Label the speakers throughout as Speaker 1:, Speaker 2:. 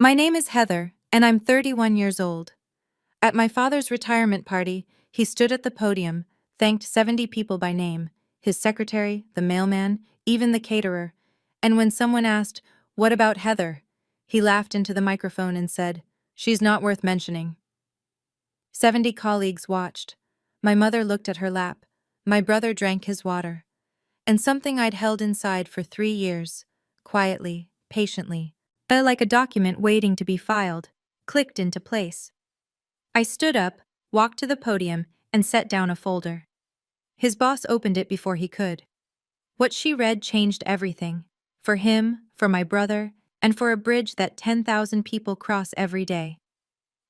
Speaker 1: My name is Heather, and I'm 31 years old. At my father's retirement party, he stood at the podium, thanked 70 people by name, his secretary, the mailman, even the caterer, and when someone asked, "What about Heather?" he laughed into the microphone and said, "She's not worth mentioning." 70 colleagues watched. My mother looked at her lap. My brother drank his water. And something I'd held inside for 3 years, quietly, patiently, like a document waiting to be filed, clicked into place. I stood up, walked to the podium, and set down a folder. His boss opened it before he could. What she read changed everything. For him, for my brother, and for a bridge that 10,000 people cross every day.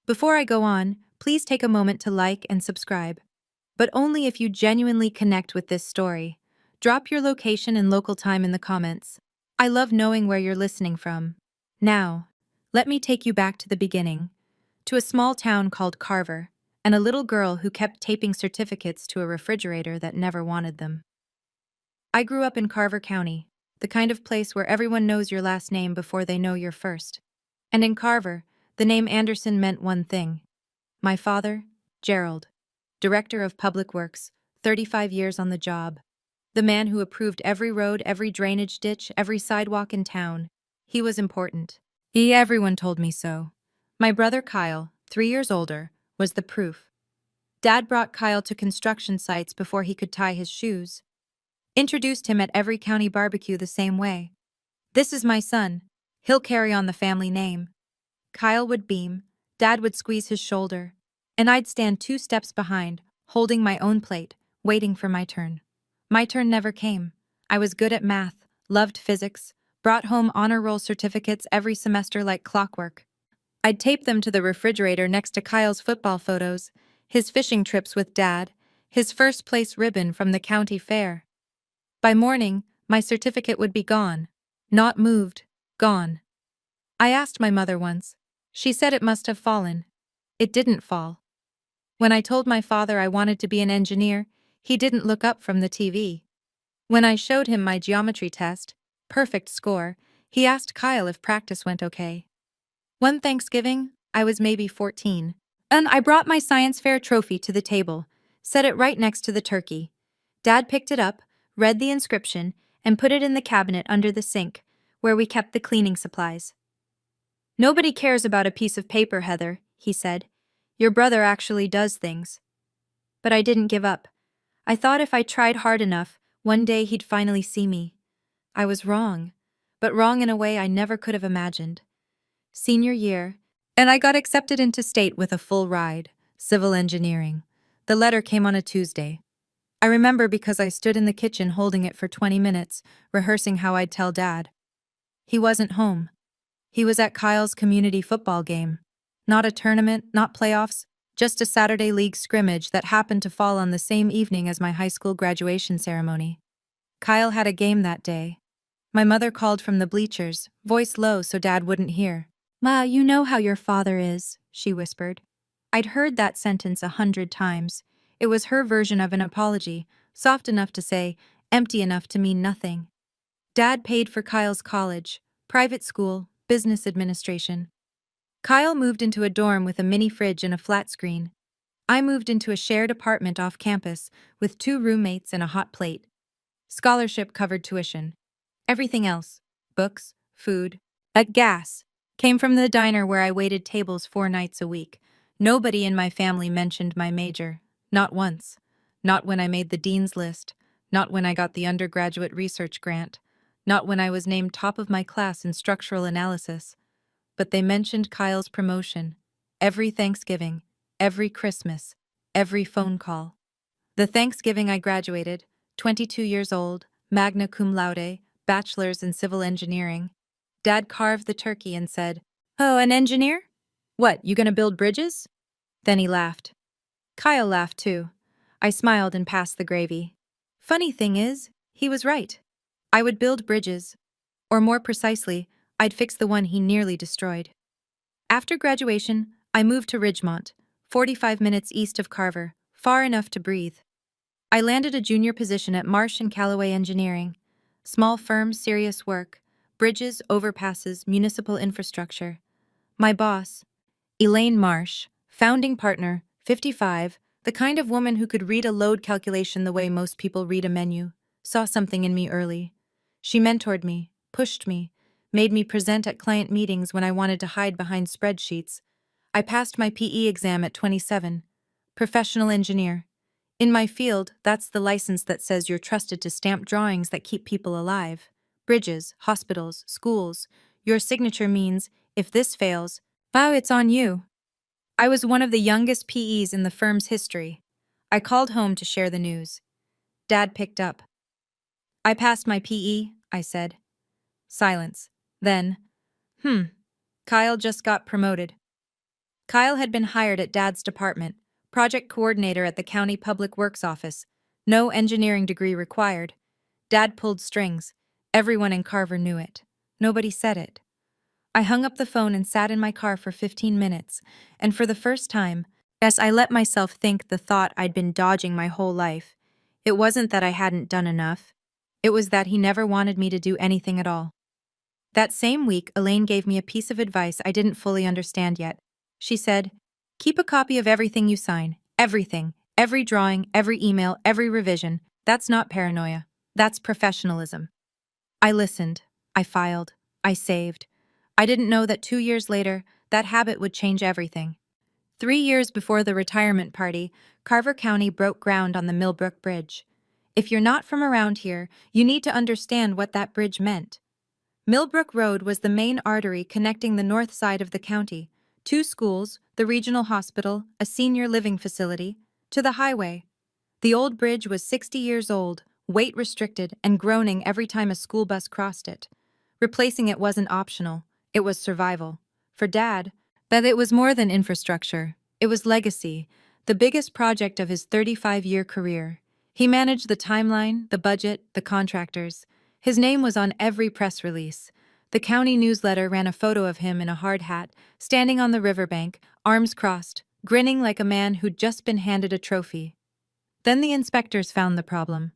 Speaker 1: Before I go on, please take a moment to like and subscribe. But only if you genuinely connect with this story. Drop your location and local time in the comments. I love knowing where you're listening from. Now, let me take you back to the beginning. To a small town called Carver, and a little girl who kept taping certificates to a refrigerator that never wanted them. I grew up in Carver County, the kind of place where everyone knows your last name before they know your first. And in Carver, the name Anderson meant one thing. My father, Gerald, Director of Public Works, 35 years on the job. The man who approved every road, every drainage ditch, every sidewalk in town. He was important. Everyone told me so. My brother Kyle, 3 years older, was the proof. Dad brought Kyle to construction sites before he could tie his shoes. Introduced him at every county barbecue the same way. "This is my son. He'll carry on the family name." Kyle would beam, Dad would squeeze his shoulder, and I'd stand 2 steps behind, holding my own plate, waiting for my turn. My turn never came. I was good at math, loved physics, brought home honor roll certificates every semester like clockwork. I'd tape them to the refrigerator next to Kyle's football photos, his fishing trips with Dad, his first place ribbon from the county fair. By morning, my certificate would be gone. Not moved, gone. I asked my mother once. She said it must have fallen. It didn't fall. When I told my father I wanted to be an engineer, he didn't look up from the TV. When I showed him my geometry test, perfect score, he asked Kyle if practice went okay. One Thanksgiving, I was maybe 14, and I brought my science fair trophy to the table, set it right next to the turkey. Dad picked it up, read the inscription, and put it in the cabinet under the sink, where we kept the cleaning supplies. "Nobody cares about a piece of paper, Heather," he said. "Your brother actually does things." But I didn't give up. I thought if I tried hard enough, one day he'd finally see me. I was wrong, but wrong in a way I never could have imagined. Senior year, and I got accepted into state with a full ride, civil engineering. The letter came on a Tuesday. I remember because I stood in the kitchen holding it for 20 minutes, rehearsing how I'd tell Dad. He wasn't home. He was at Kyle's community football game. Not a tournament, not playoffs, just a Saturday league scrimmage that happened to fall on the same evening as my high school graduation ceremony. Kyle had a game that day. My mother called from the bleachers, voice low so Dad wouldn't hear. "Ma, you know how your father is," she whispered. I'd heard that sentence 100 times. It was her version of an apology, soft enough to say, empty enough to mean nothing. Dad paid for Kyle's college, private school, business administration. Kyle moved into a dorm with a mini fridge and a flat screen. I moved into a shared apartment off campus with 2 roommates and a hot plate. Scholarship covered tuition. Everything else, books, food, gas, came from the diner where I waited tables 4 nights a week. Nobody in my family mentioned my major. Not once. Not when I made the dean's list. Not when I got the undergraduate research grant. Not when I was named top of my class in structural analysis. But they mentioned Kyle's promotion. Every Thanksgiving, every Christmas, every phone call. The Thanksgiving I graduated, 22 years old, magna cum laude, bachelor's in civil engineering. Dad carved the turkey and said, "Oh, an engineer? What, you gonna build bridges?" Then he laughed. Kyle laughed too. I smiled and passed the gravy. Funny thing is, he was right. I would build bridges. Or more precisely, I'd fix the one he nearly destroyed. After graduation, I moved to Ridgemont, 45 minutes east of Carver, far enough to breathe. I landed a junior position at Marsh & Callaway Engineering. Small firm, serious work. Bridges, overpasses, municipal infrastructure. My boss, Elaine Marsh, founding partner, 55, the kind of woman who could read a load calculation the way most people read a menu, saw something in me early. She mentored me, pushed me, made me present at client meetings when I wanted to hide behind spreadsheets. I passed my PE exam at 27. Professional engineer. In my field, that's the license that says you're trusted to stamp drawings that keep people alive. Bridges, hospitals, schools. Your signature means, if this fails, wow, it's on you. I was one of the youngest PEs in the firm's history. I called home to share the news. Dad picked up. I passed my PE, I said. Silence. Then, Kyle just got promoted. Kyle had been hired at Dad's department, project coordinator at the county public works office. No engineering degree required. Dad pulled strings. Everyone in Carver knew it. Nobody said it. I hung up the phone and sat in my car for 15 minutes, and for the first time, yes, I let myself think the thought I'd been dodging my whole life. It wasn't that I hadn't done enough. It was that he never wanted me to do anything at all. That same week, Elaine gave me a piece of advice I didn't fully understand yet. She said, "Keep a copy of everything you sign. Everything. Every drawing, every email, every revision. That's not paranoia. That's professionalism." I listened. I filed. I saved. I didn't know that 2 years later, that habit would change everything. 3 years before the retirement party, Carver County broke ground on the Millbrook Bridge. If you're not from around here, you need to understand what that bridge meant. Millbrook Road was the main artery connecting the north side of the county, two schools, the regional hospital, a senior living facility, to the highway. The old bridge was 60 years old, weight restricted, and groaning every time a school bus crossed it. Replacing it wasn't optional, it was survival. For Dad, but it was more than infrastructure. It was legacy, the biggest project of his 35-year career. He managed the timeline, the budget, the contractors. His name was on every press release. The county newsletter ran a photo of him in a hard hat, standing on the riverbank, arms crossed, grinning like a man who'd just been handed a trophy. Then the inspectors found the problem.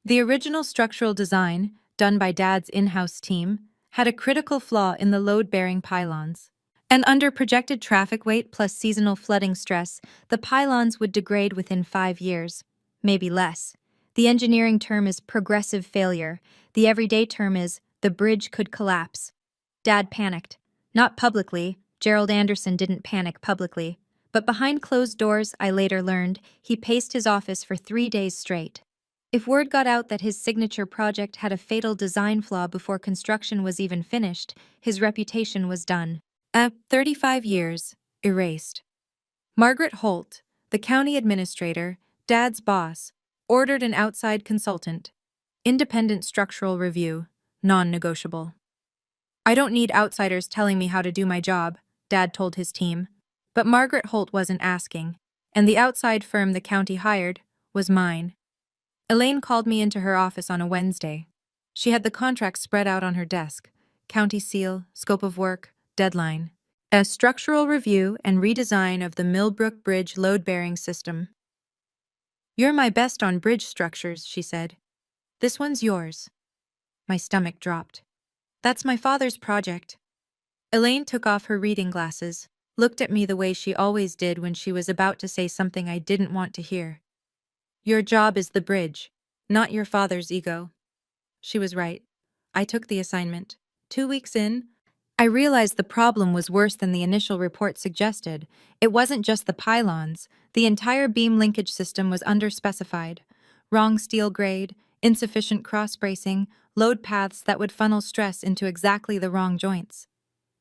Speaker 1: The original structural design, done by Dad's in-house team, had a critical flaw in the load-bearing pylons. And under projected traffic weight plus seasonal flooding stress, the pylons would degrade within 5 years, maybe less. The engineering term is progressive failure. The everyday term is the bridge could collapse. Dad panicked. Not publicly. Gerald Anderson didn't panic publicly. But behind closed doors, I later learned, he paced his office for 3 days straight. If word got out that his signature project had a fatal design flaw before construction was even finished, his reputation was done. 35 years, erased. Margaret Holt, the county administrator, Dad's boss, ordered an outside consultant. Independent structural review, non-negotiable. "I don't need outsiders telling me how to do my job," Dad told his team. But Margaret Holt wasn't asking, and the outside firm the county hired was mine. Elaine called me into her office on a Wednesday. She had the contract spread out on her desk. County seal, scope of work, deadline. A structural review and redesign of the Millbrook Bridge load-bearing system. "You're my best on bridge structures," she said. "This one's yours." My stomach dropped. "That's my father's project." Elaine took off her reading glasses, looked at me the way she always did when she was about to say something I didn't want to hear. "Your job is the bridge, not your father's ego." She was right. I took the assignment. 2 weeks in, I realized the problem was worse than the initial report suggested. It wasn't just the pylons. The entire beam linkage system was underspecified. Wrong steel grade, insufficient cross-bracing, load paths that would funnel stress into exactly the wrong joints.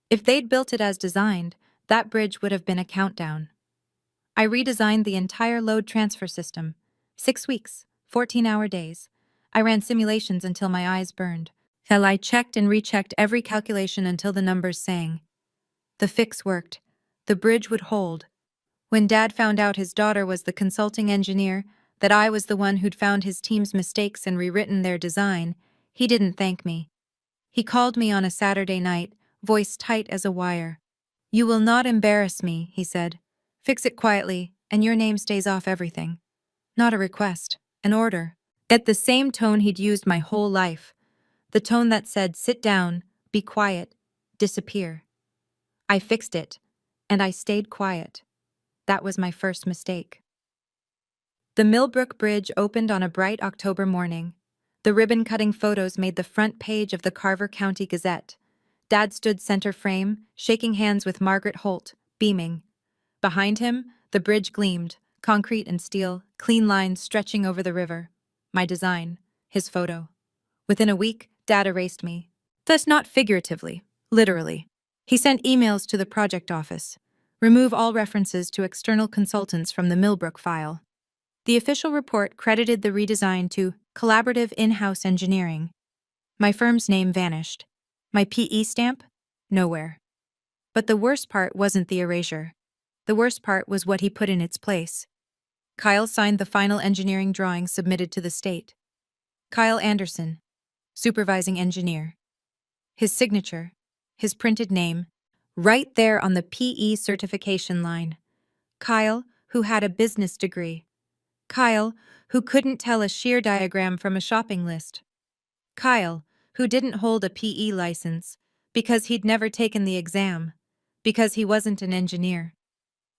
Speaker 1: If they'd built it as designed, that bridge would have been a countdown. I redesigned the entire load transfer system. 6 weeks, 14-hour days. I ran simulations until my eyes burned. Hell, I checked and rechecked every calculation until the numbers sang. The fix worked. The bridge would hold. When Dad found out his daughter was the consulting engineer, that I was the one who'd found his team's mistakes and rewritten their design, he didn't thank me. He called me on a Saturday night, voice tight as a wire. "You will not embarrass me," he said. "Fix it quietly, and your name stays off everything." Not a request, an order. At the same tone he'd used my whole life. The tone that said, "Sit down, be quiet, disappear." I fixed it, and I stayed quiet. That was my first mistake. The Millbrook Bridge opened on a bright October morning. The ribbon-cutting photos made the front page of the Carver County Gazette. Dad stood center frame, shaking hands with Margaret Holt, beaming. Behind him, the bridge gleamed, concrete and steel, clean lines stretching over the river. My design, his photo. Within a week, Dad erased me. Thus not figuratively, literally. He sent emails to the project office. Remove all references to external consultants from the Millbrook file. The official report credited the redesign to collaborative in-house engineering. My firm's name vanished. My PE stamp? Nowhere. But the worst part wasn't the erasure. The worst part was what he put in its place. Kyle signed the final engineering drawing submitted to the state. Kyle Anderson, supervising engineer. His signature, his printed name, right there on the PE certification line. Kyle, who had a business degree. Kyle, who couldn't tell a shear diagram from a shopping list. Kyle, who didn't hold a PE license because he'd never taken the exam, because he wasn't an engineer.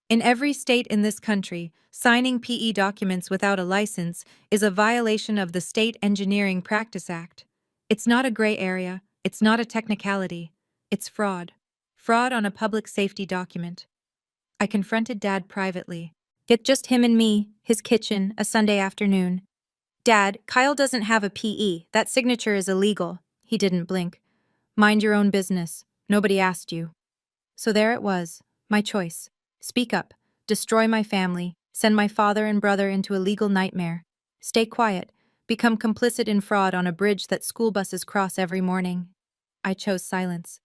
Speaker 1: In every state in this country, signing PE documents without a license is a violation of the State Engineering Practice Act. It's not a gray area, it's not a technicality, it's fraud. Fraud on a public safety document. I confronted Dad privately. It's just him and me, his kitchen, a Sunday afternoon. Dad, Kyle doesn't have a PE. That signature is illegal. He didn't blink. Mind your own business. Nobody asked you. So there it was, my choice. Speak up, destroy my family, send my father and brother into a legal nightmare. Stay quiet, become complicit in fraud on a bridge that school buses cross every morning. I chose silence.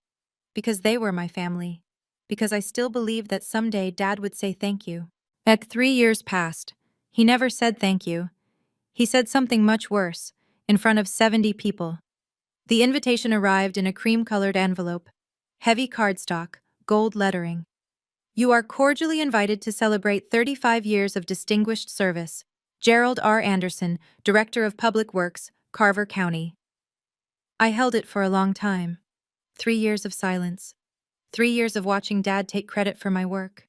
Speaker 1: Because they were my family. Because I still believed that someday Dad would say thank you. 3 years passed. He never said thank you. He said something much worse, in front of 70 people. The invitation arrived in a cream-colored envelope. Heavy cardstock, gold lettering. You are cordially invited to celebrate 35 years of distinguished service. Gerald R. Anderson, Director of Public Works, Carver County. I held it for a long time. 3 years of silence. 3 years of watching Dad take credit for my work.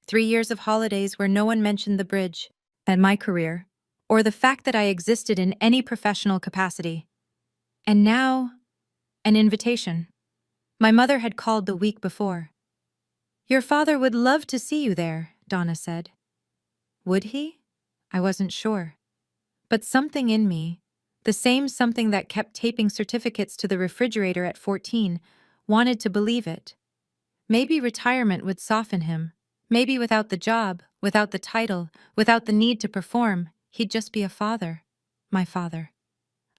Speaker 1: 3 years of holidays where no one mentioned the bridge, and my career, or the fact that I existed in any professional capacity. And now, an invitation. My mother had called the week before. Your father would love to see you there, Donna said. Would he? I wasn't sure. But something in me, the same something that kept taping certificates to the refrigerator at 14, wanted to believe it. Maybe retirement would soften him. Maybe without the job, without the title, without the need to perform, he'd just be a father. My father.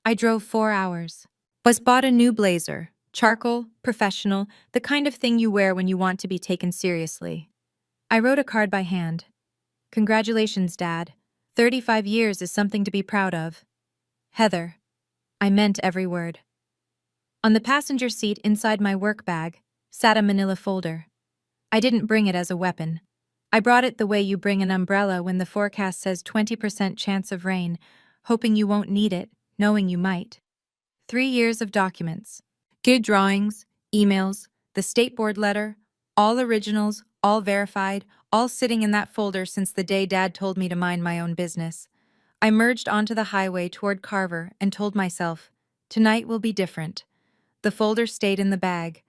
Speaker 1: I drove 4 hours. Bought a new blazer. Charcoal, professional, the kind of thing you wear when you want to be taken seriously. I wrote a card by hand. Congratulations, Dad. 35 years is something to be proud of. Heather. I meant every word. On the passenger seat inside my work bag sat a manila folder. I didn't bring it as a weapon. I brought it the way you bring an umbrella when the forecast says 20% chance of rain, hoping you won't need it, knowing you might. 3 years of documents. Good drawings, emails, the state board letter, all originals, all verified, all sitting in that folder since the day Dad told me to mind my own business. I merged onto the highway toward Carver and told myself, tonight will be different. The folder stayed in the bag.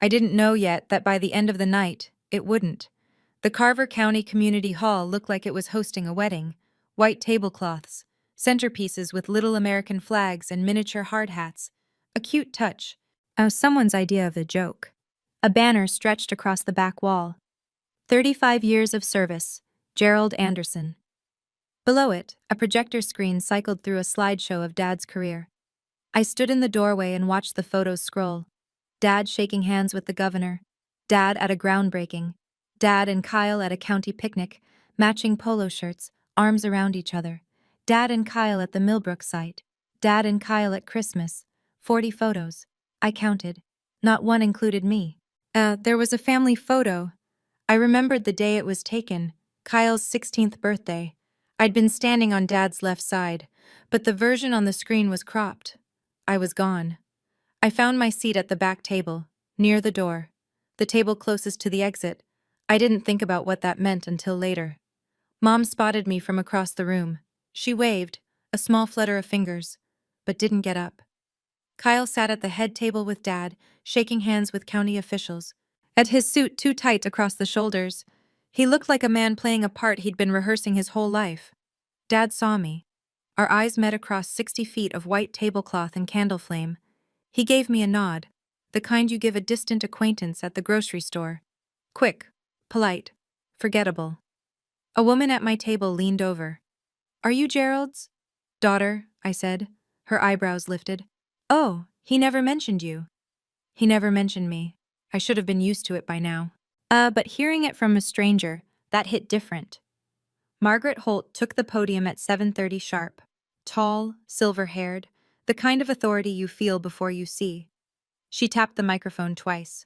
Speaker 1: I didn't know yet that by the end of the night, it wouldn't. The Carver County Community Hall looked like it was hosting a wedding. White tablecloths, centerpieces with little American flags and miniature hard hats. A cute touch. Someone's idea of a joke. A banner stretched across the back wall. 35 years of service, Gerald Anderson. Below it, a projector screen cycled through a slideshow of Dad's career. I stood in the doorway and watched the photos scroll. Dad shaking hands with the governor. Dad at a groundbreaking. Dad and Kyle at a county picnic, matching polo shirts, arms around each other. Dad and Kyle at the Millbrook site. Dad and Kyle at Christmas. 40 photos. I counted. Not one included me. There was a family photo. I remembered the day it was taken, Kyle's 16th birthday. I'd been standing on Dad's left side, but the version on the screen was cropped. I was gone. I found my seat at the back table, near the door. the table closest to the exit. I didn't think about what that meant until later. Mom spotted me from across the room. She waved, a small flutter of fingers, but didn't get up. Kyle sat at the head table with Dad, shaking hands with county officials. At his suit too tight across the shoulders, he looked like a man playing a part he'd been rehearsing his whole life. Dad saw me. Our eyes met across 60 feet of white tablecloth and candle flame. He gave me a nod, the kind you give a distant acquaintance at the grocery store. Quick, polite, forgettable. A woman at my table leaned over. "Are you Gerald's daughter?" I said, her eyebrows lifted. "Oh, he never mentioned you." He never mentioned me. I should have been used to it by now. But hearing it from a stranger, that hit different. Margaret Holt took the podium at 7:30 sharp. Tall, silver-haired, the kind of authority you feel before you see. She tapped the microphone twice.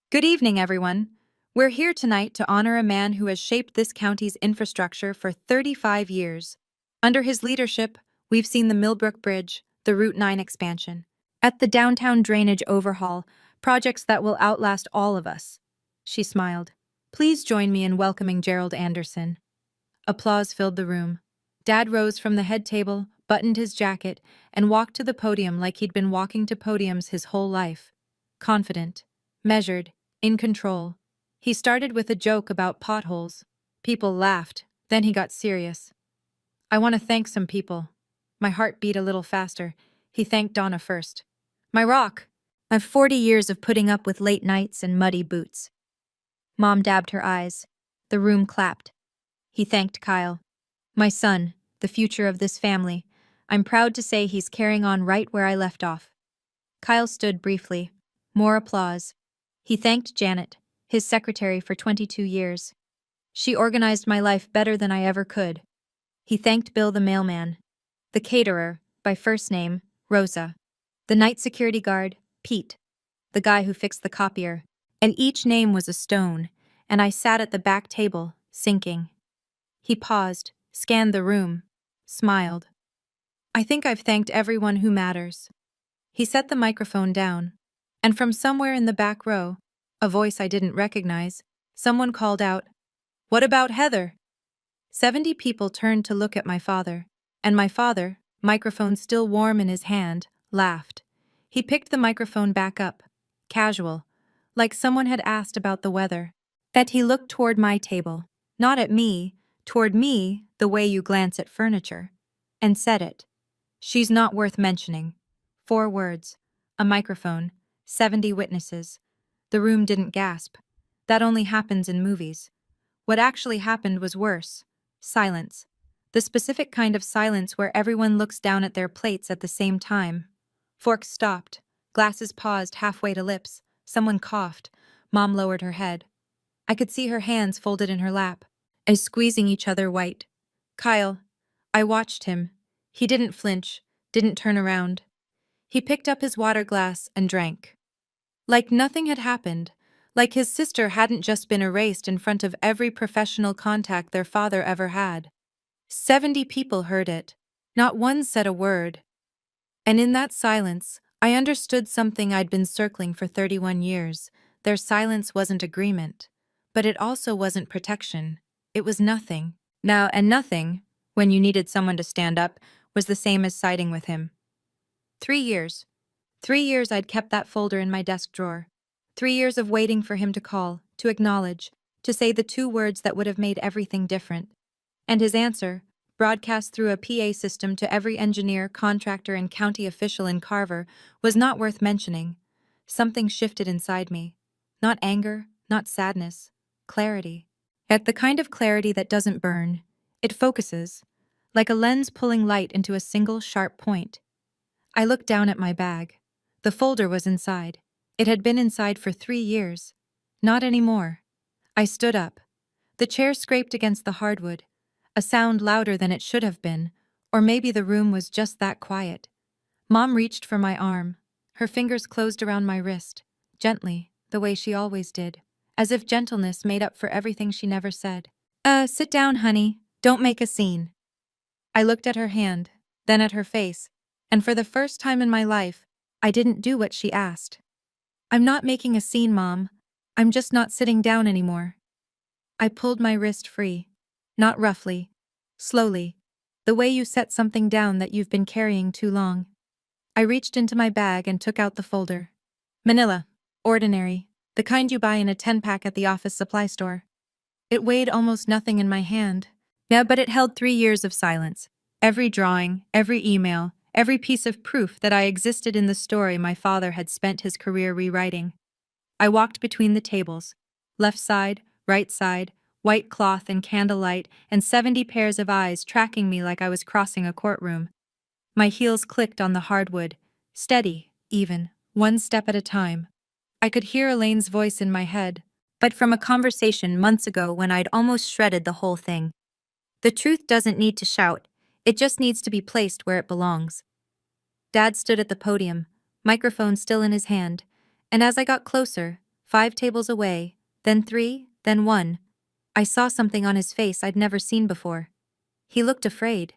Speaker 1: "Good evening, everyone. We're here tonight to honor a man who has shaped this county's infrastructure for 35 years. Under his leadership, we've seen the Millbrook Bridge, the Route 9 expansion, at the downtown drainage overhaul, projects that will outlast all of us." She smiled. "Please join me in welcoming Gerald Anderson." Applause filled the room. Dad rose from the head table, buttoned his jacket, and walked to the podium like he'd been walking to podiums his whole life. Confident, measured, in control. He started with a joke about potholes. People laughed. Then he got serious. "I want to thank some people." My heart beat a little faster. He thanked Donna first. "My rock. I've 40 years of putting up with late nights and muddy boots." Mom dabbed her eyes. The room clapped. He thanked Kyle. "My son, the future of this family. I'm proud to say he's carrying on right where I left off." Kyle stood briefly. More applause. He thanked Janet, his secretary for 22 years. "She organized my life better than I ever could." He thanked Bill the mailman. The caterer, by first name, Rosa. The night security guard, Pete. The guy who fixed the copier. And each name was a stone, and I sat at the back table, sinking. He paused, scanned the room, smiled. "I think I've thanked everyone who matters." He set the microphone down, and from somewhere in the back row, a voice I didn't recognize, someone called out, "What about Heather?" 70 people turned to look at my father, and my father, microphone still warm in his hand, laughed. He picked the microphone back up, casual, like someone had asked about the weather. That he looked toward my table, not at me, toward me the way you glance at furniture, and said it. "She's not worth mentioning." 4 words, a microphone, 70 witnesses. The room didn't gasp. That only happens in movies. What actually happened was worse. Silence. The specific kind of silence where everyone looks down at their plates at the same time. Forks stopped. Glasses paused halfway to lips. Someone coughed. Mom lowered her head. I could see her hands folded in her lap, as squeezing each other white. Kyle. I watched him. He didn't flinch, didn't turn around. He picked up his water glass and drank. Like nothing had happened, like his sister hadn't just been erased in front of every professional contact their father ever had. 70 people heard it. Not one said a word. And in that silence, I understood something I'd been circling for 31 years. Their silence wasn't agreement. But it also wasn't protection. It was nothing. Now, and nothing, when you needed someone to stand up, was the same as siding with him. 3 years. 3 years I'd kept that folder in my desk drawer. 3 years of waiting for him to call, to acknowledge, to say the 2 words that would have made everything different. And his answer, broadcast through a PA system to every engineer, contractor, and county official in Carver, was not worth mentioning. Something shifted inside me. Not anger, not sadness. Clarity. Yet the kind of clarity that doesn't burn. It focuses, like a lens pulling light into a single sharp point. I looked down at my bag. The folder was inside. It had been inside for 3 years. Not anymore. I stood up. The chair scraped against the hardwood, a sound louder than it should have been, or maybe the room was just that quiet. Mom reached for my arm. Her fingers closed around my wrist, gently, the way she always did, as if gentleness made up for everything she never said. Sit down, honey. Don't make a scene." I looked at her hand, then at her face, and for the first time in my life, I didn't do what she asked. "I'm not making a scene, Mom. I'm just not sitting down anymore. I pulled my wrist free. Not roughly. Slowly. The way you set something down that you've been carrying too long. I reached into my bag and took out the folder. Manila. Ordinary. The kind you buy in a 10-pack at the office supply store. It weighed almost nothing in my hand. Yeah, but it held 3 years of silence. Every drawing, every email, every piece of proof that I existed in the story my father had spent his career rewriting. I walked between the tables. Left side, right side, white cloth and candlelight, and 70 pairs of eyes tracking me like I was crossing a courtroom. My heels clicked on the hardwood, steady, even, one step at a time. I could hear Elaine's voice in my head, but from a conversation months ago when I'd almost shredded the whole thing. The truth doesn't need to shout, it just needs to be placed where it belongs. Dad stood at the podium, microphone still in his hand, and as I got closer, 5 tables away, then 3, then 1, I saw something on his face I'd never seen before. He looked afraid.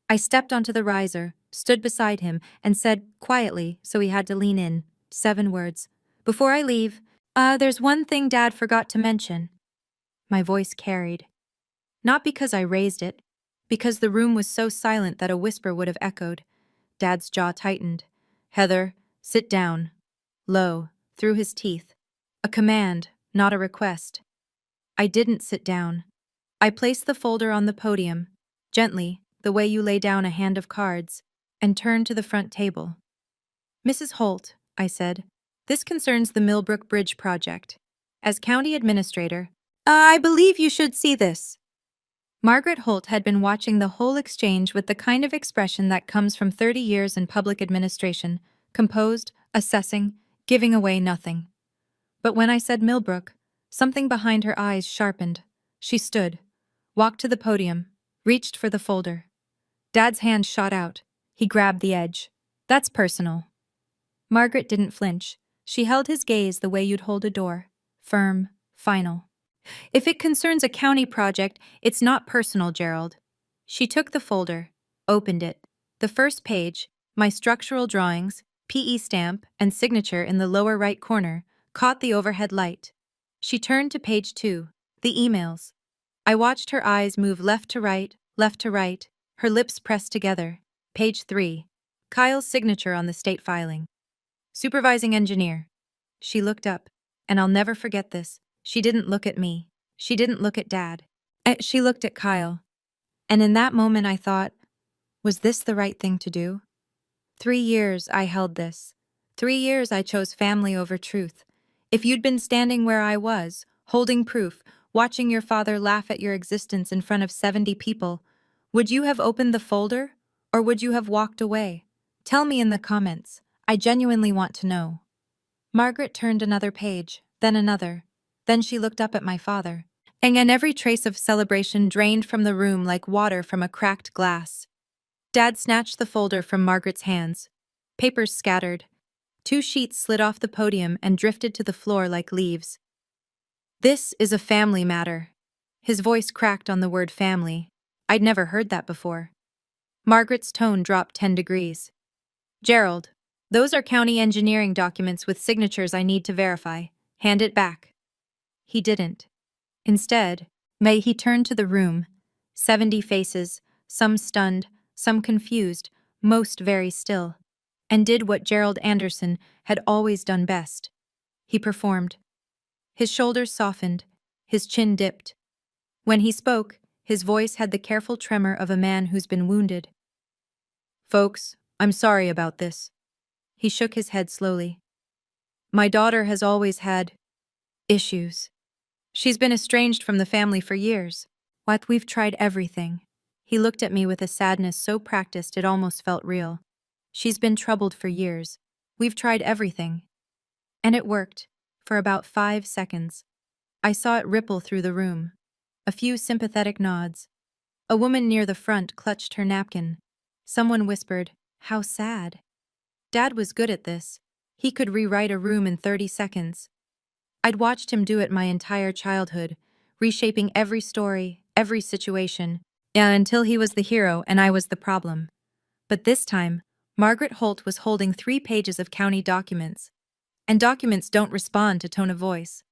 Speaker 1: I stepped onto the riser, stood beside him, and said, quietly, so he had to lean in, 7 words. Before I leave, there's one thing Dad forgot to mention. My voice carried. Not because I raised it, because the room was so silent that a whisper would have echoed. Dad's jaw tightened. Heather, sit down. Low, through his teeth. A command, not a request. I didn't sit down. I placed the folder on the podium, gently, the way you lay down a hand of cards, and turned to the front table. Mrs. Holt, I said, this concerns the Millbrook Bridge project. As county administrator, I believe you should see this. Margaret Holt had been watching the whole exchange with the kind of expression that comes from 30 years in public administration, composed, assessing, giving away nothing. But when I said Millbrook, something behind her eyes sharpened. She stood, walked to the podium, reached for the folder. Dad's hand shot out. He grabbed the edge. That's personal. Margaret didn't flinch. She held his gaze the way you'd hold a door. Firm, final. If it concerns a county project, it's not personal, Gerald. She took the folder, opened it. The first page, my structural drawings, PE stamp, and signature in the lower right corner, caught the overhead light. She turned to page 2, the emails. I watched her eyes move left to right, her lips pressed together. Page 3, Kyle's signature on the state filing. Supervising engineer. She looked up, and I'll never forget this. She didn't look at me. She didn't look at Dad. She looked at Kyle. And in that moment I thought, was this the right thing to do? 3 years I held this. 3 years I chose family over truth. If you'd been standing where I was, holding proof, watching your father laugh at your existence in front of 70 people, would you have opened the folder, or would you have walked away? Tell me in the comments. I genuinely want to know. Margaret turned another page, then another. Then she looked up at my father. And every trace of celebration drained from the room like water from a cracked glass. Dad snatched the folder from Margaret's hands. Papers scattered. 2 sheets slid off the podium and drifted to the floor like leaves. This is a family matter. His voice cracked on the word family. I'd never heard that before. Margaret's tone dropped 10 degrees. Gerald, those are county engineering documents with signatures I need to verify. Hand it back. He didn't. Instead, he turned to the room. 70 faces, some stunned, some confused, most very still, and did what Gerald Anderson had always done best. He performed. His shoulders softened, his chin dipped. When he spoke, his voice had the careful tremor of a man who's been wounded. Folks, I'm sorry about this. He shook his head slowly. My daughter has always had issues. She's been estranged from the family for years. We've tried everything. He looked at me with a sadness so practiced it almost felt real. She's been troubled for years. We've tried everything. And it worked, for about 5 seconds. I saw it ripple through the room. A few sympathetic nods. A woman near the front clutched her napkin. Someone whispered, "How sad." Dad was good at this. He could rewrite a room in 30 seconds. I'd watched him do it my entire childhood, reshaping every story, every situation, until he was the hero and I was the problem. But this time, Margaret Holt was holding 3 pages of county documents. And documents don't respond to tone of voice.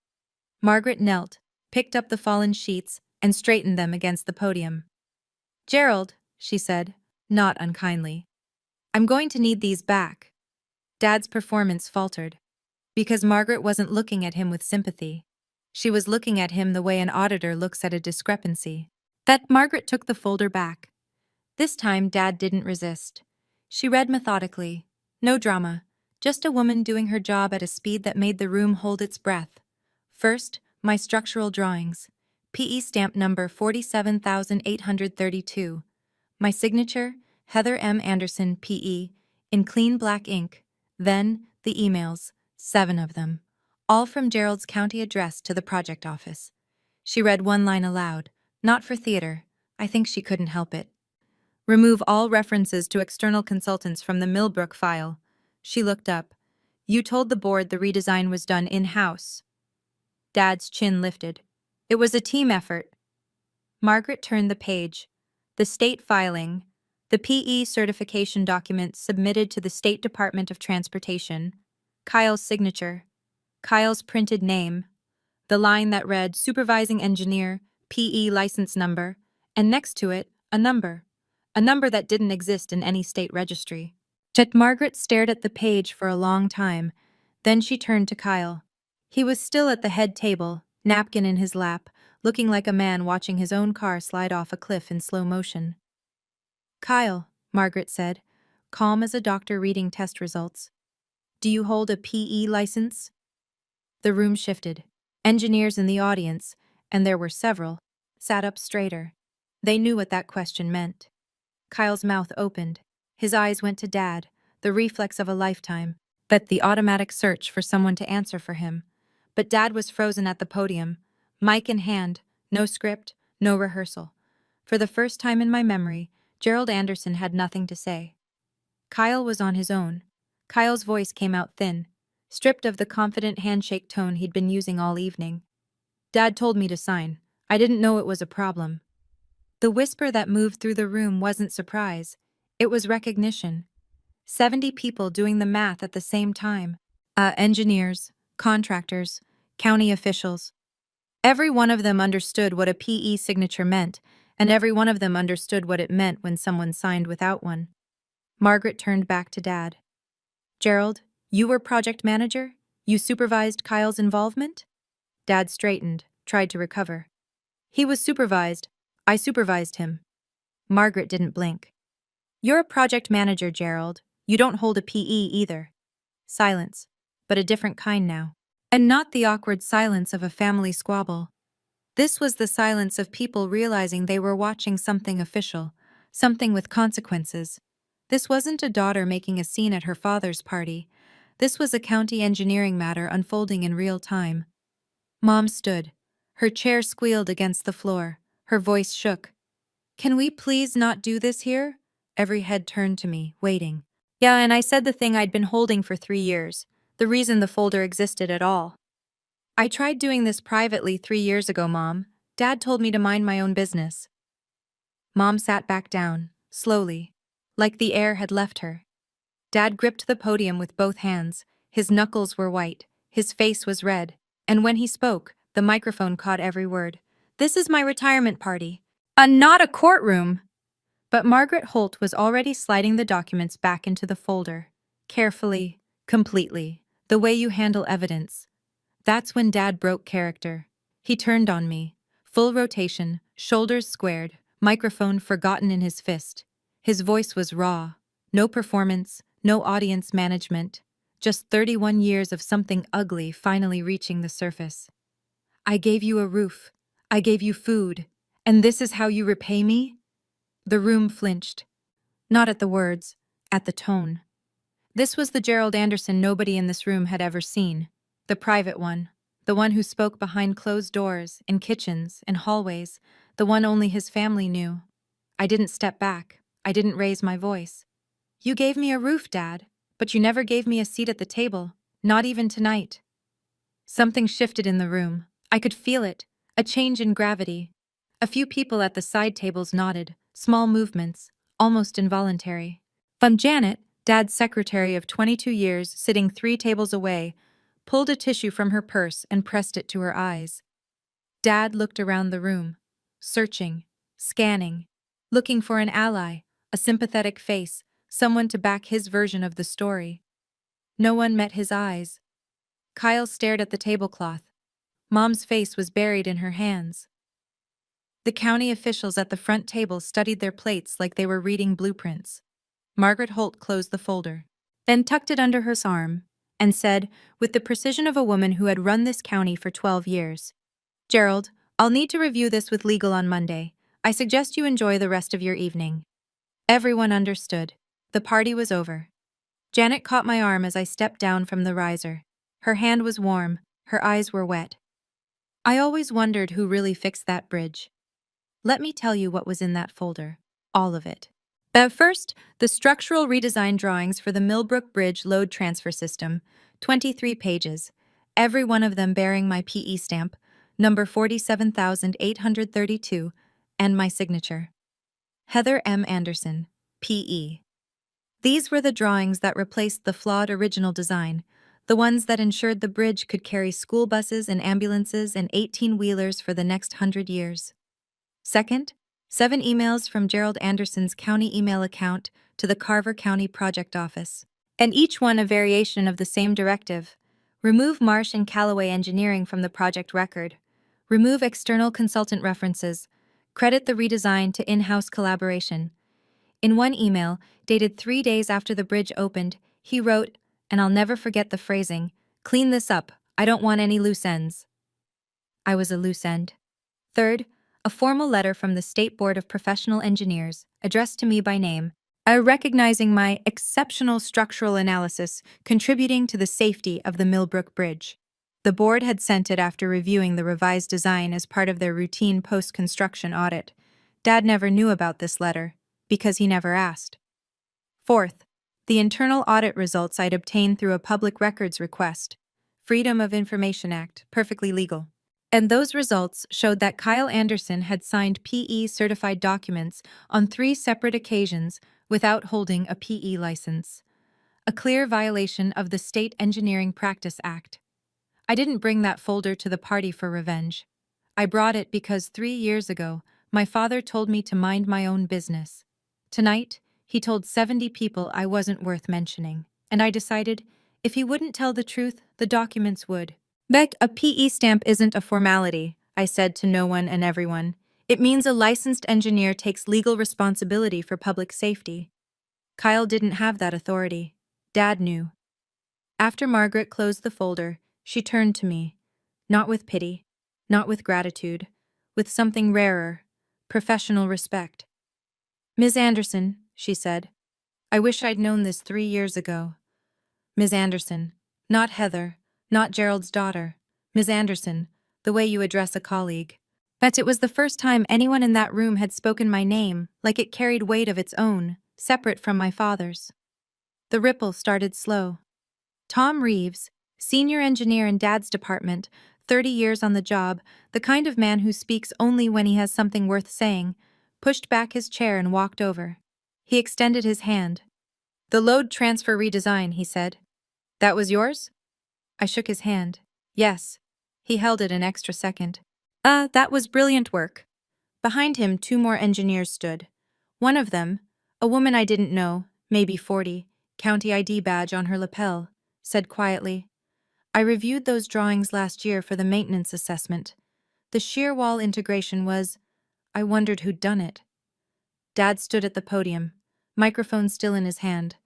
Speaker 1: Margaret knelt, picked up the fallen sheets, and straightened them against the podium. "Gerald," she said, not unkindly, "I'm going to need these back." Dad's performance faltered, because Margaret wasn't looking at him with sympathy. She was looking at him the way an auditor looks at a discrepancy. That Margaret took the folder back. This time, Dad didn't resist. She read methodically. No drama, just a woman doing her job at a speed that made the room hold its breath. First, my structural drawings. PE stamp number 47,832. My signature, Heather M. Anderson, PE, in clean black ink. Then, the emails, 7 of them, all from Gerald's county address to the project office. She read one line aloud. Not for theater. I think she couldn't help it. Remove all references to external consultants from the Millbrook file. She looked up. You told the board the redesign was done in-house. Dad's chin lifted. It was a team effort. Margaret turned the page. The state filing. The PE certification document submitted to the State Department of Transportation. Kyle's signature. Kyle's printed name. The line that read Supervising Engineer, PE license number, and next to it, a number. A number that didn't exist in any state registry. Margaret stared at the page for a long time. Then she turned to Kyle. He was still at the head table, napkin in his lap, looking like a man watching his own car slide off a cliff in slow motion. "Kyle," Margaret said, calm as a doctor reading test results. "Do you hold a PE license?" The room shifted. Engineers in the audience, and there were several, sat up straighter. They knew what that question meant. Kyle's mouth opened. His eyes went to Dad, the reflex of a lifetime, the automatic search for someone to answer for him. But Dad was frozen at the podium, mic in hand, no script, no rehearsal. For the first time in my memory, Gerald Anderson had nothing to say. Kyle was on his own. Kyle's voice came out thin, stripped of the confident handshake tone he'd been using all evening. "Dad told me to sign. I didn't know it was a problem." The whisper that moved through the room wasn't surprise. It was recognition. 70 people doing the math at the same time. Engineers, contractors, county officials. Every one of them understood what a PE signature meant, and every one of them understood what it meant when someone signed without one. Margaret turned back to Dad. "Gerald, you were project manager? You supervised Kyle's involvement?" Dad straightened, tried to recover. "He was supervised. I supervised him." Margaret didn't blink. "You're a project manager, Gerald. You don't hold a PE either." Silence, but a different kind now. And not the awkward silence of a family squabble. This was the silence of people realizing they were watching something official, something with consequences. This wasn't a daughter making a scene at her father's party. This was a county engineering matter unfolding in real time. Mom stood. Her chair squealed against the floor. Her voice shook. "Can we please not do this here?" Every head turned to me, waiting. Yeah, and I said the thing I'd been holding for 3 years. The reason the folder existed at all. "I tried doing this privately 3 years ago, Mom. Dad told me to mind my own business." Mom sat back down, slowly, like the air had left her. Dad gripped the podium with both hands. His knuckles were white, his face was red, and when he spoke, the microphone caught every word. "This is my retirement party. Not a courtroom." But Margaret Holt was already sliding the documents back into the folder. Carefully, completely, the way you handle evidence. That's when Dad broke character. He turned on me. Full rotation, shoulders squared, microphone forgotten in his fist. His voice was raw. No performance, no audience management. Just 31 years of something ugly finally reaching the surface. "I gave you a roof. I gave you food. And this is how you repay me?" The room flinched. Not at the words, at the tone. This was the Gerald Anderson nobody in this room had ever seen. The private one. The one who spoke behind closed doors, in kitchens, in hallways. The one only his family knew. I didn't step back. I didn't raise my voice. "You gave me a roof, Dad, but you never gave me a seat at the table. Not even tonight." Something shifted in the room. I could feel it. A change in gravity. A few people at the side tables nodded. Small movements, almost involuntary. From Janet, Dad's secretary of 22 years, sitting 3 tables away, pulled a tissue from her purse and pressed it to her eyes. Dad looked around the room, searching, scanning, looking for an ally, a sympathetic face, someone to back his version of the story. No one met his eyes. Kyle stared at the tablecloth. Mom's face was buried in her hands. The county officials at the front table studied their plates like they were reading blueprints. Margaret Holt closed the folder, then tucked it under her arm, and said, with the precision of a woman who had run this county for 12 years, "Gerald, I'll need to review this with legal on Monday. I suggest you enjoy the rest of your evening." Everyone understood. The party was over. Janet caught my arm as I stepped down from the riser. Her hand was warm, her eyes were wet. "I always wondered who really fixed that bridge. Let me tell you what was in that folder. All of it." But first, the structural redesign drawings for the Millbrook Bridge load transfer system, 23 pages, every one of them bearing my PE stamp, number 47,832, and my signature. Heather M. Anderson, PE. These were the drawings that replaced the flawed original design, the ones that ensured the bridge could carry school buses and ambulances and 18-wheelers for the next 100 years. Second, 7 emails from Gerald Anderson's county email account to the Carver County Project Office, and each one a variation of the same directive. Remove Marsh and Callaway Engineering from the project record. Remove external consultant references. Credit the redesign to in-house collaboration. In one email, dated 3 days after the bridge opened, he wrote, and I'll never forget the phrasing, "Clean this up, I don't want any loose ends." I was a loose end. Third, a formal letter from the State Board of Professional Engineers, addressed to me by name, recognizing my exceptional structural analysis contributing to the safety of the Millbrook Bridge. The board had sent it after reviewing the revised design as part of their routine post-construction audit. Dad never knew about this letter, because he never asked. Fourth, the internal audit results I'd obtained through a public records request. Freedom of Information Act, perfectly legal. And those results showed that Kyle Anderson had signed PE-certified documents on 3 separate occasions without holding a PE license. A clear violation of the State Engineering Practice Act. I didn't bring that folder to the party for revenge. I brought it because 3 years ago, my father told me to mind my own business. Tonight, he told 70 people I wasn't worth mentioning, and I decided, if he wouldn't tell the truth, the documents would. "Beck, a PE stamp isn't a formality," I said to no one and everyone. "It means a licensed engineer takes legal responsibility for public safety." Kyle didn't have that authority. Dad knew. After Margaret closed the folder, she turned to me. Not with pity, not with gratitude, with something rarer, professional respect. "Ms. Anderson," she said, "I wish I'd known this 3 years ago." Ms. Anderson, not Heather, not Gerald's daughter. Ms. Anderson, the way you address a colleague. But it was the first time anyone in that room had spoken my name like it carried weight of its own, separate from my father's. The ripple started slow. Tom Reeves, senior engineer in Dad's department, 30 years on the job, the kind of man who speaks only when he has something worth saying, pushed back his chair and walked over. He extended his hand. "The load transfer redesign," he said. "That was yours?" I shook his hand. "Yes." He held it an extra second. That was brilliant work." Behind him, 2 more engineers stood. One of them, a woman I didn't know, maybe 40, county ID badge on her lapel, said quietly, "I reviewed those drawings last year for the maintenance assessment. The shear wall integration was, I wondered who'd done it." Dad stood at the podium, microphone still in his hand.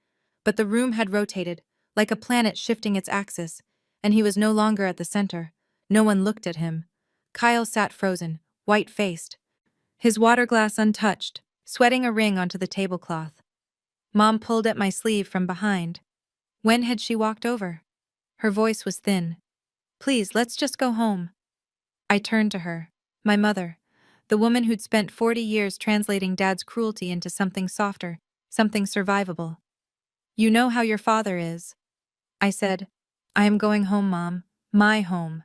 Speaker 1: But the room had rotated, like a planet shifting its axis, and he was no longer at the center. No one looked at him. Kyle sat frozen, white-faced, his water glass untouched, sweating a ring onto the tablecloth. Mom pulled at my sleeve from behind. When had she walked over? Her voice was thin. "Please, let's just go home." I turned to her. My mother, the woman who'd spent 40 years translating Dad's cruelty into something softer, something survivable. "You know how your father is." I said, "I am going home, Mom. My home."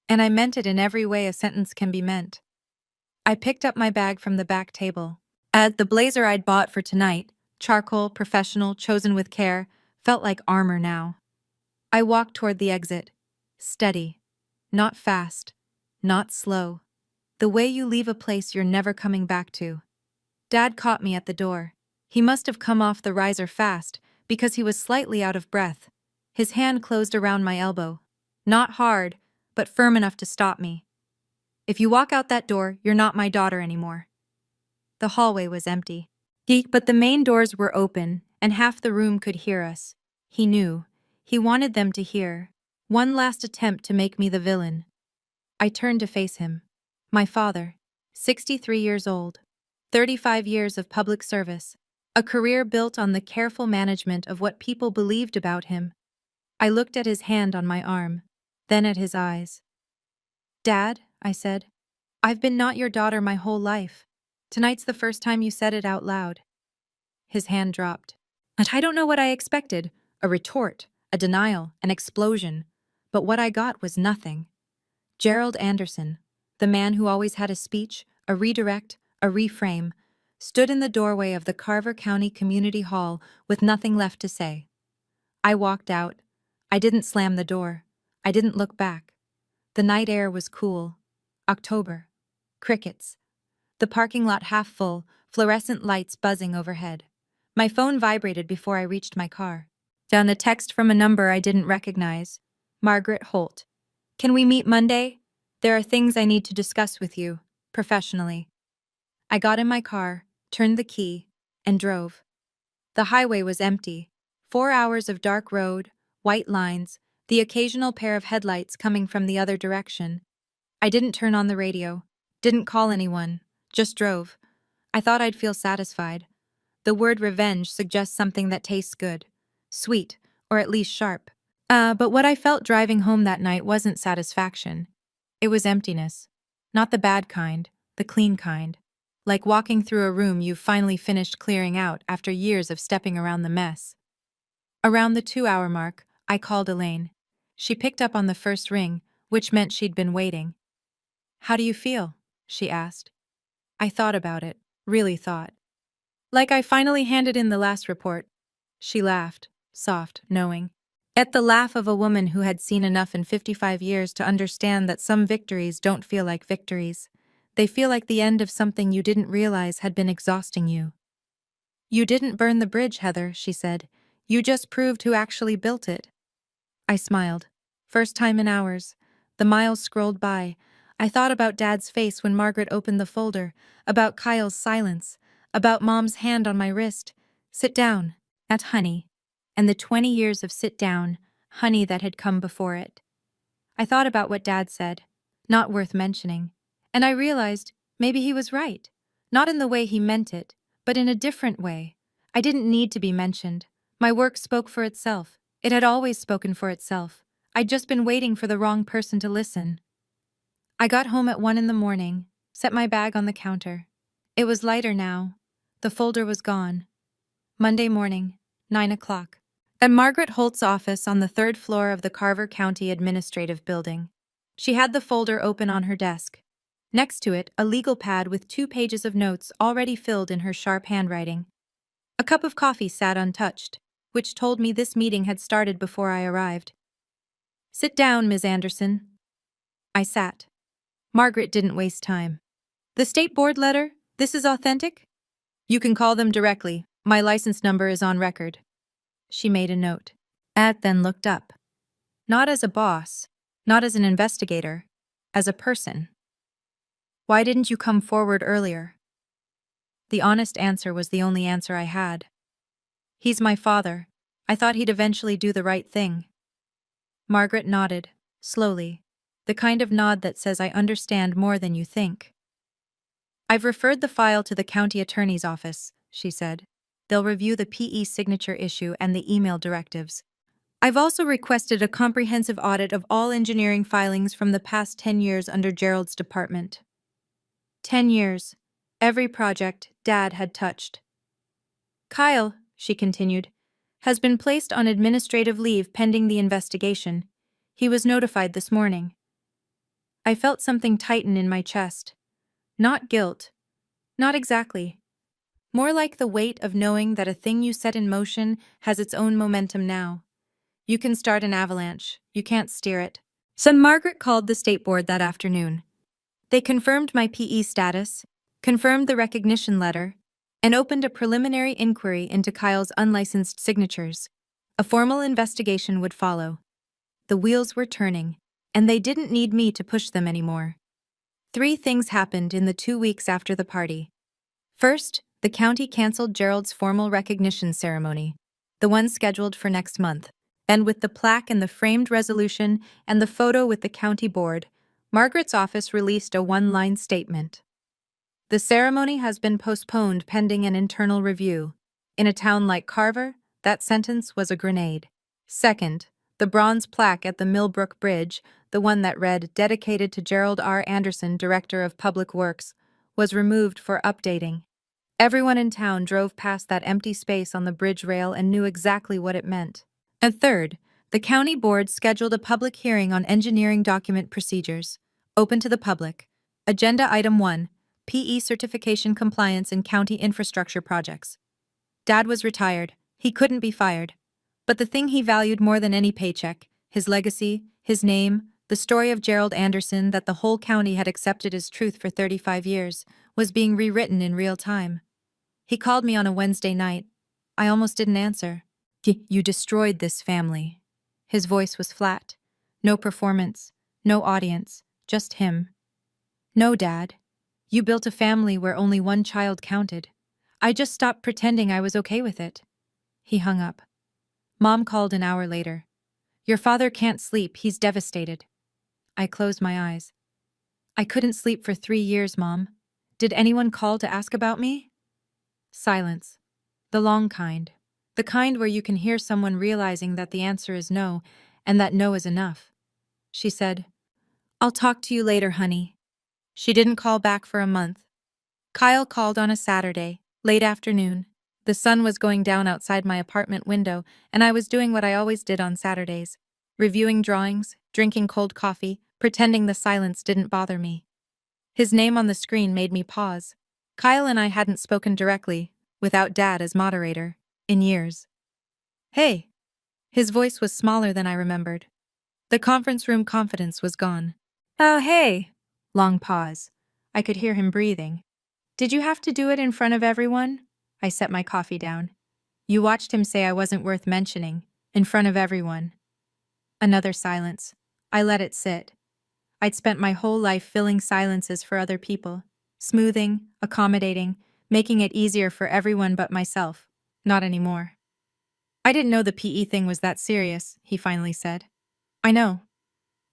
Speaker 1: And I meant it in every way a sentence can be meant. I picked up my bag from the back table. The blazer I'd bought for tonight, charcoal, professional, chosen with care, felt like armor now. I walked toward the exit. Steady. Not fast. Not slow. The way you leave a place you're never coming back to. Dad caught me at the door. He must have come off the riser fast, because he was slightly out of breath. His hand closed around my elbow. Not hard, but firm enough to stop me. If you walk out that door, you're not my daughter anymore. The hallway was empty. But the main doors were open, and half the room could hear us. He knew. He wanted them to hear. One last attempt to make me the villain. I turned to face him. My father, 63 years old, 35 years of public service, a career built on the careful management of what people believed about him. I looked at his hand on my arm, then at his eyes. Dad, I said, I've been not your daughter my whole life. Tonight's the first time you said it out loud. His hand dropped. And I don't know what I expected, a retort, a denial, an explosion. But what I got was nothing. Gerald Anderson, the man who always had a speech, a redirect, a reframe, stood in the doorway of the Carver County Community Hall with nothing left to say. I walked out. I didn't slam the door. I didn't look back. The night air was cool. October. Crickets. The parking lot half full, fluorescent lights buzzing overhead. My phone vibrated before I reached my car. Found a text from a number I didn't recognize. Margaret Holt. Can we meet Monday? There are things I need to discuss with you, professionally. I got in my car, turned the key, and drove. The highway was empty. 4 hours of dark road, white lines, the occasional pair of headlights coming from the other direction. I didn't turn on the radio, didn't call anyone, just drove. I thought I'd feel satisfied. The word revenge suggests something that tastes good, sweet, or at least sharp. But what I felt driving home that night wasn't satisfaction. It was emptiness. Not the bad kind, the clean kind. Like walking through a room you've finally finished clearing out after years of stepping around the mess. Around the 2-hour mark, I called Elaine. She picked up on the first ring, which meant she'd been waiting. How do you feel? She asked. I thought about it, really thought. Like I finally handed in the last report. She laughed, soft, knowing. At the laugh of a woman who had seen enough in 55 years to understand that some victories don't feel like victories. They feel like the end of something you didn't realize had been exhausting you. You didn't burn the bridge, Heather, she said. You just proved who actually built it. I smiled. First time in hours. The miles scrolled by. I thought about Dad's face when Margaret opened the folder, about Kyle's silence, about Mom's hand on my wrist. Sit down. At honey. And the 20 years of sit down, honey that had come before it. I thought about what Dad said. Not worth mentioning. And I realized maybe he was right. Not in the way he meant it, but in a different way. I didn't need to be mentioned. My work spoke for itself. It had always spoken for itself. I'd just been waiting for the wrong person to listen. I got home at 1 a.m, set my bag on the counter. It was lighter now. The folder was gone. Monday morning, 9 o'clock. At Margaret Holt's office on the 3rd floor of the Carver County Administrative Building. She had the folder open on her desk. Next to it, a legal pad with 2 pages of notes already filled in her sharp handwriting. A cup of coffee sat untouched, which told me this meeting had started before I arrived. Sit down, Ms. Anderson. I sat. Margaret didn't waste time. The state board letter? This is authentic? You can call them directly. My license number is on record. She made a note. Ed then looked up. Not as a boss, not as an investigator, as a person. Why didn't you come forward earlier? The honest answer was the only answer I had. He's my father. I thought he'd eventually do the right thing. Margaret nodded, slowly, the kind of nod that says I understand more than you think. I've referred the file to the county attorney's office, she said. They'll review the PE signature issue and the email directives. I've also requested a comprehensive audit of all engineering filings from the past 10 years under Gerald's department. 10 years. Every project Dad had touched. Kyle, she continued, has been placed on administrative leave pending the investigation. He was notified this morning. I felt something tighten in my chest. Not guilt. Not exactly. More like the weight of knowing that a thing you set in motion has its own momentum now. You can start an avalanche. You can't steer it. So Margaret called the state board that afternoon. They confirmed my PE status, confirmed the recognition letter, and opened a preliminary inquiry into Kyle's unlicensed signatures. A formal investigation would follow. The wheels were turning, and they didn't need me to push them anymore. 3 things happened in the 2 weeks after the party. First, the county canceled Gerald's formal recognition ceremony, the one scheduled for next month. And with the plaque and the framed resolution and the photo with the county board, Margaret's office released a one-line statement. The ceremony has been postponed pending an internal review. In a town like Carver, that sentence was a grenade. Second, the bronze plaque at the Millbrook Bridge, the one that read, "Dedicated to Gerald R. Anderson, Director of Public Works," was removed for updating. Everyone in town drove past that empty space on the bridge rail and knew exactly what it meant. And third, the county board scheduled a public hearing on engineering document procedures, open to the public. Agenda Item 1, PE certification compliance in county infrastructure projects. Dad was retired. He couldn't be fired. But the thing he valued more than any paycheck, his legacy, his name, the story of Gerald Anderson that the whole county had accepted as truth for 35 years, was being rewritten in real time. He called me on a Wednesday night. I almost didn't answer. You destroyed this family." His voice was flat. No performance, no audience, just him. "No, Dad. You built a family where only one child counted. I just stopped pretending I was okay with it." He hung up. Mom called an hour later. "Your father can't sleep, he's devastated." I closed my eyes. "I couldn't sleep for 3 years, Mom. Did anyone call to ask about me?" Silence. The long kind. The kind where you can hear someone realizing that the answer is no, and that no is enough. She said, "I'll talk to you later, honey." She didn't call back for a month. Kyle called on a Saturday, late afternoon. The sun was going down outside my apartment window, and I was doing what I always did on Saturdays, reviewing drawings, drinking cold coffee, pretending the silence didn't bother me. His name on the screen made me pause. Kyle and I hadn't spoken directly, without Dad as moderator, in years. "Hey." His voice was smaller than I remembered. The conference room confidence was gone. "Oh, hey." Long pause. I could hear him breathing. "Did you have to do it in front of everyone?" I set my coffee down. "You watched him say I wasn't worth mentioning, in front of everyone." Another silence. I let it sit. I'd spent my whole life filling silences for other people, smoothing, accommodating, making it easier for everyone but myself. Not anymore. "I didn't know the PE thing was that serious," he finally said. "I know."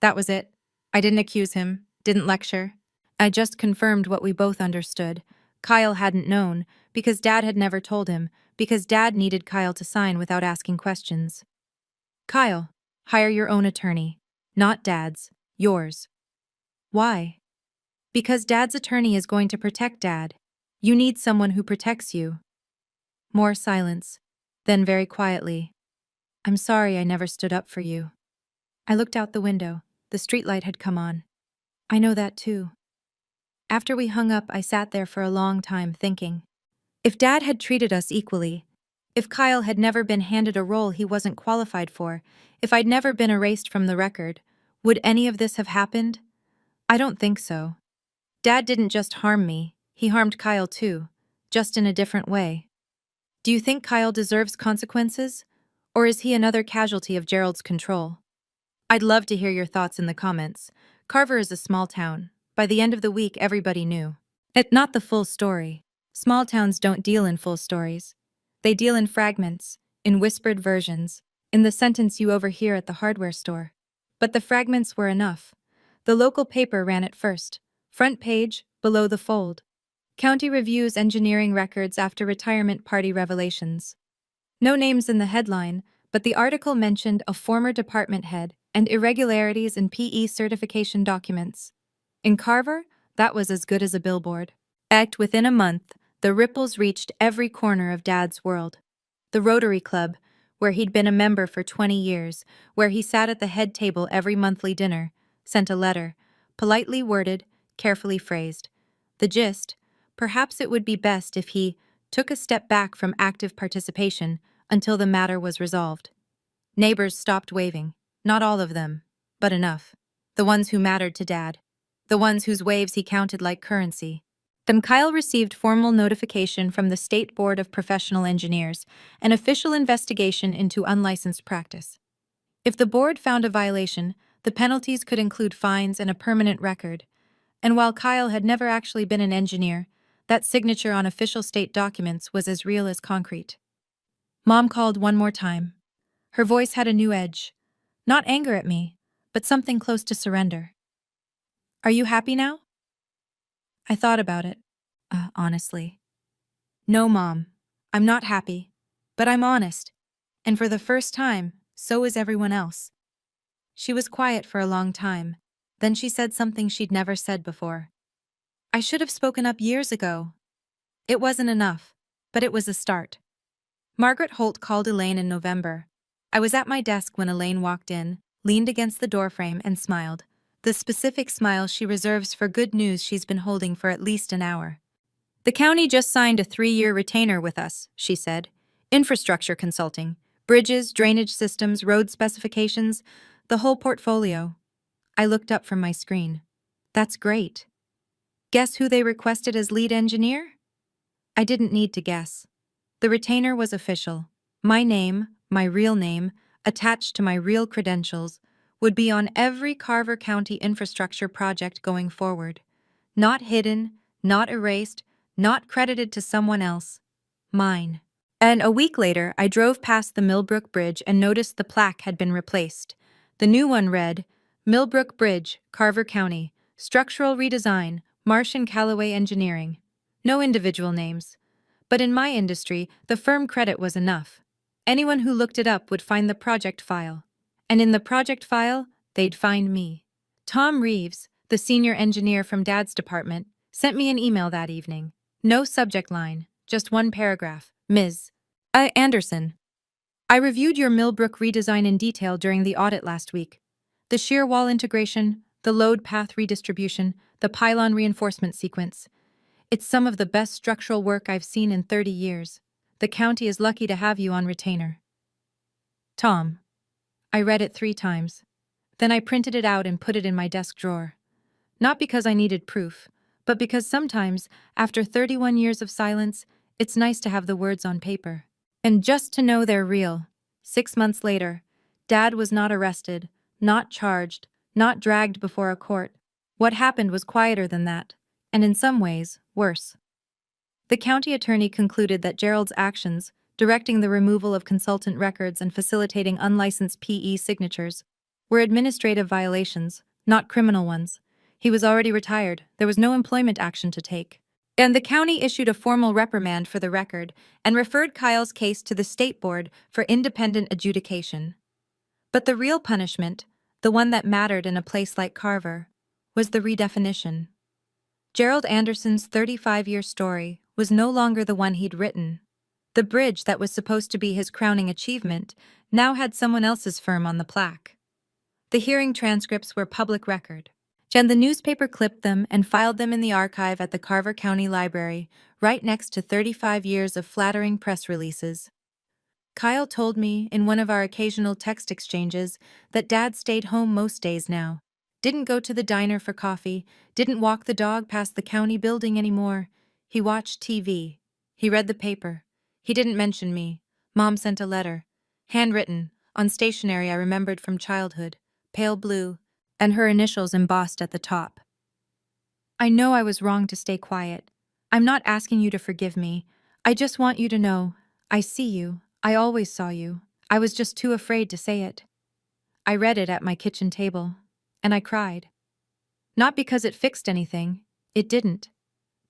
Speaker 1: That was it. I didn't accuse him, didn't lecture. I just confirmed what we both understood. Kyle hadn't known, because Dad had never told him, because Dad needed Kyle to sign without asking questions. "Kyle, hire your own attorney. Not Dad's, yours." "Why?" "Because Dad's attorney is going to protect Dad. You need someone who protects you." More silence. Then very quietly, "I'm sorry I never stood up for you." I looked out the window. The streetlight had come on. "I know that too." After we hung up, I sat there for a long time thinking. If Dad had treated us equally, if Kyle had never been handed a role he wasn't qualified for, if I'd never been erased from the record, would any of this have happened? I don't think so. Dad didn't just harm me, he harmed Kyle too, just in a different way. Do you think Kyle deserves consequences? Or is he another casualty of Gerald's control? I'd love to hear your thoughts in the comments. Carver is a small town. By the end of the week, everybody knew. Not the full story. Small towns don't deal in full stories. They deal in fragments, in whispered versions, in the sentence you overhear at the hardware store. But the fragments were enough. The local paper ran it first. Front page, below the fold. County reviews engineering records after retirement party revelations. No names in the headline, but the article mentioned a former department head and irregularities in PE certification documents. In Carver, that was as good as a billboard. Within a month, the ripples reached every corner of Dad's world. The Rotary Club, where he'd been a member for 20 years, where he sat at the head table every monthly dinner, sent a letter, politely worded, carefully phrased. The gist, perhaps it would be best if he took a step back from active participation until the matter was resolved. Neighbors stopped waving, not all of them, but enough. the ones who mattered to Dad, the ones whose waves he counted like currency. Then Kyle received formal notification from the State Board of Professional Engineers, an official investigation into unlicensed practice. If the board found a violation, the penalties could include fines and a permanent record. And while Kyle had never actually been an engineer, that signature on official state documents was as real as concrete. Mom called one more time. Her voice had a new edge. Not anger at me, but something close to surrender. Are you happy now? I thought about it, honestly. No, Mom, I'm not happy, but I'm honest. And for the first time, so is everyone else. She was quiet for a long time. Then she said something she'd never said before. I should have spoken up years ago. It wasn't enough, but it was a start. Margaret Holt called Elaine in November. I was at my desk when Elaine walked in, leaned against the doorframe, and smiled. The specific smile she reserves for good news she's been holding for at least an hour. The county just signed a 3-year retainer with us, she said. Infrastructure consulting. Bridges, drainage systems, road specifications, the whole portfolio. I looked up from my screen. That's great. Guess who they requested as lead engineer? I didn't need to guess. The retainer was official. My name, my real name, attached to my real credentials, would be on every Carver County infrastructure project going forward. Not hidden, not erased, not credited to someone else. Mine. And a week later, I drove past the Millbrook Bridge and noticed the plaque had been replaced. The new one read, Millbrook Bridge, Carver County, Structural Redesign, Marsh & Callaway Engineering. No individual names. But in my industry, the firm credit was enough. Anyone who looked it up would find the project file. And in the project file, they'd find me. Tom Reeves, the senior engineer from Dad's department, sent me an email that evening. No subject line, just one paragraph. Ms. Anderson. I reviewed your Millbrook redesign in detail during the audit last week. The shear wall integration, the load path redistribution, the pylon reinforcement sequence. It's some of the best structural work I've seen in 30 years. The county is lucky to have you on retainer. Tom. I read it 3 times. Then I printed it out and put it in my desk drawer. Not because I needed proof, but because sometimes, after 31 years of silence, it's nice to have the words on paper. And just to know they're real. 6 months later, Dad was not arrested, not charged, not dragged before a court. What happened was quieter than that, and in some ways, worse. The county attorney concluded that Gerald's actions, directing the removal of consultant records and facilitating unlicensed PE signatures, were administrative violations, not criminal ones. He was already retired. There was no employment action to take. And the county issued a formal reprimand for the record and referred Kyle's case to the state board for independent adjudication. But the real punishment, the one that mattered in a place like Carver, was the redefinition. Gerald Anderson's 35-year story was no longer the one he'd written. The bridge that was supposed to be his crowning achievement now had someone else's firm on the plaque. The hearing transcripts were public record. And the newspaper clipped them and filed them in the archive at the Carver County Library, right next to 35 years of flattering press releases. Kyle told me, in one of our occasional text exchanges, that Dad stayed home most days now. Didn't go to the diner for coffee, didn't walk the dog past the county building anymore. He watched TV. He read the paper. He didn't mention me. Mom sent a letter. Handwritten, on stationery I remembered from childhood, pale blue, and her initials embossed at the top. I know I was wrong to stay quiet. I'm not asking you to forgive me. I just want you to know, I see you. I always saw you. I was just too afraid to say it. I read it at my kitchen table, and I cried. Not because it fixed anything, it didn't,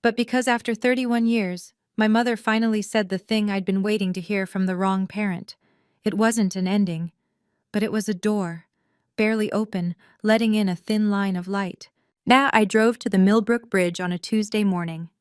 Speaker 1: but because after 31 years, my mother finally said the thing I'd been waiting to hear from the wrong parent. It wasn't an ending, but it was a door, barely open, letting in a thin line of light. Now I drove to the Millbrook Bridge on a Tuesday morning.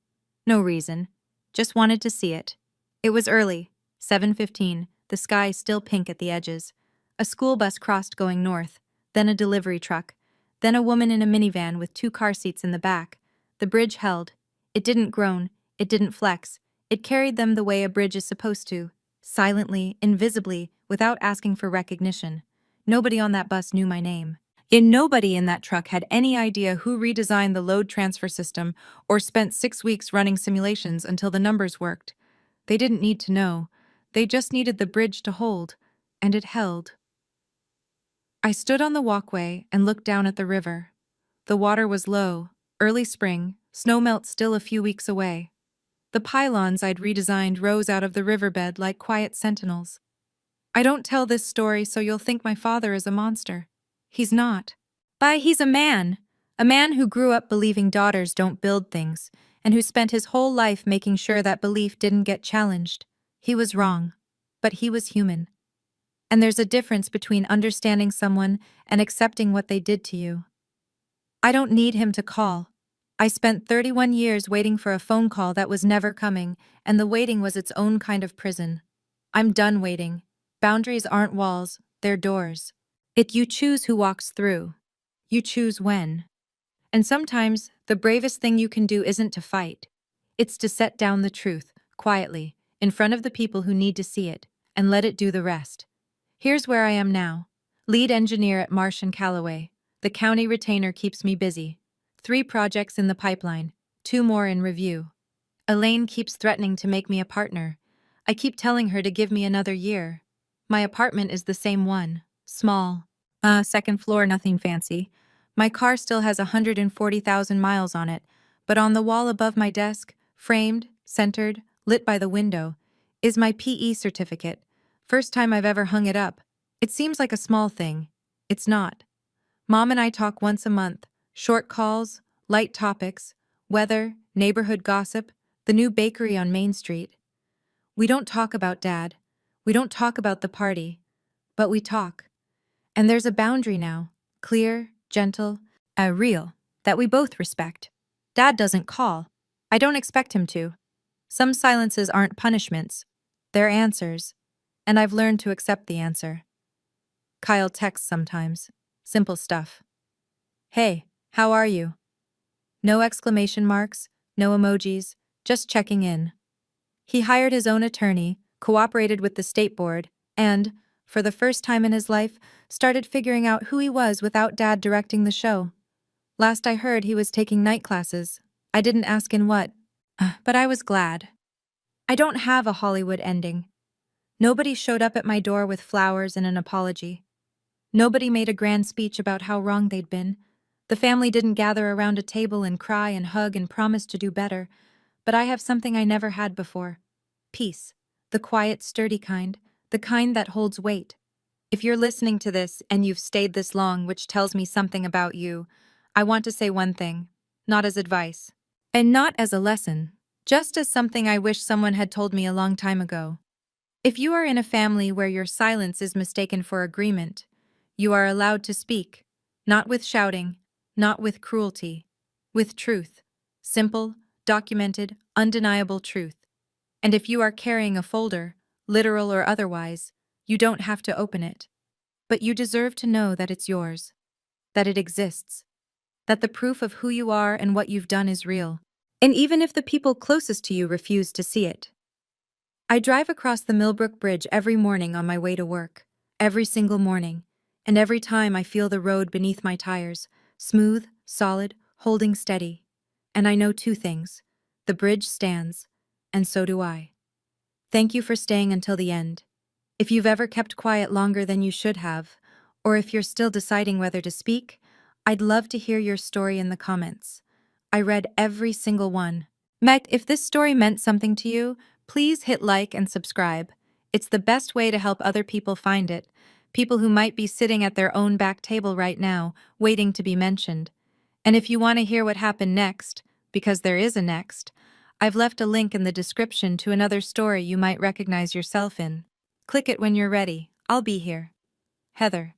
Speaker 1: No reason, just wanted to see it. It was early, 7:15, the sky still pink at the edges. A school bus crossed going north, then a delivery truck, then a woman in a minivan with 2 car seats in the back. The bridge held. It didn't groan, it didn't flex. It carried them the way a bridge is supposed to, silently, invisibly, without asking for recognition. Nobody on that bus knew my name. And nobody in that truck had any idea who redesigned the load transfer system or spent 6 weeks running simulations until the numbers worked. They didn't need to know. They just needed the bridge to hold, and it held. I stood on the walkway and looked down at the river. The water was low, early spring, snowmelt still a few weeks away. The pylons I'd redesigned rose out of the riverbed like quiet sentinels. I don't tell this story so you'll think my father is a monster. He's not. He's a man. A man who grew up believing daughters don't build things, and who spent his whole life making sure that belief didn't get challenged. He was wrong. But he was human. And there's a difference between understanding someone and accepting what they did to you. I don't need him to call. I spent 31 years waiting for a phone call that was never coming, and the waiting was its own kind of prison. I'm done waiting. Boundaries aren't walls, they're doors. You choose who walks through. You choose when. And sometimes, the bravest thing you can do isn't to fight. It's to set down the truth, quietly, in front of the people who need to see it, and let it do the rest. Here's where I am now. Lead engineer at Marsh & Callaway. The county retainer keeps me busy. 3 projects in the pipeline, 2 more in review. Elaine keeps threatening to make me a partner. I keep telling her to give me another year. My apartment is the same one. Small. Second floor, nothing fancy. My car still has 140,000 miles on it, but on the wall above my desk, framed, centered, lit by the window, is my PE certificate. First time I've ever hung it up. It seems like a small thing. It's not. Mom and I talk once a month. Short calls, light topics, weather, neighborhood gossip, the new bakery on Main Street. We don't talk about Dad. We don't talk about the party. But we talk. And there's a boundary now. Clear, gentle, real, that we both respect. Dad doesn't call. I don't expect him to. Some silences aren't punishments. They're answers. And I've learned to accept the answer. Kyle texts sometimes. Simple stuff. Hey, how are you? No exclamation marks, no emojis, just checking in. He hired his own attorney, cooperated with the state board, and, for the first time in his life, started figuring out who he was without Dad directing the show. Last I heard, he was taking night classes. I didn't ask in what, but I was glad. I don't have a Hollywood ending. Nobody showed up at my door with flowers and an apology. Nobody made a grand speech about how wrong they'd been. The family didn't gather around a table and cry and hug and promise to do better. But I have something I never had before. Peace. The quiet, sturdy kind. The kind that holds weight. If you're listening to this and you've stayed this long, which tells me something about you, I want to say one thing. Not as advice. And not as a lesson. Just as something I wish someone had told me a long time ago. If you are in a family where your silence is mistaken for agreement, you are allowed to speak. Not with shouting. Not with cruelty. With truth. Simple, documented, undeniable truth. And if you are carrying a folder, literal or otherwise, you don't have to open it. But you deserve to know that it's yours. That it exists. That the proof of who you are and what you've done is real. And even if the people closest to you refuse to see it. I drive across the Millbrook Bridge every morning on my way to work. Every single morning. And every time I feel the road beneath my tires. Smooth, solid, holding steady. And I know 2 things. The bridge stands. And so do I. Thank you for staying until the end. If you've ever kept quiet longer than you should have, or if you're still deciding whether to speak, I'd love to hear your story in the comments. I read every single one. If this story meant something to you, please hit like and subscribe. It's the best way to help other people find it. People who might be sitting at their own back table right now, waiting to be mentioned. And if you want to hear what happened next, because there is a next, I've left a link in the description to another story you might recognize yourself in. Click it when you're ready. I'll be here. Heather.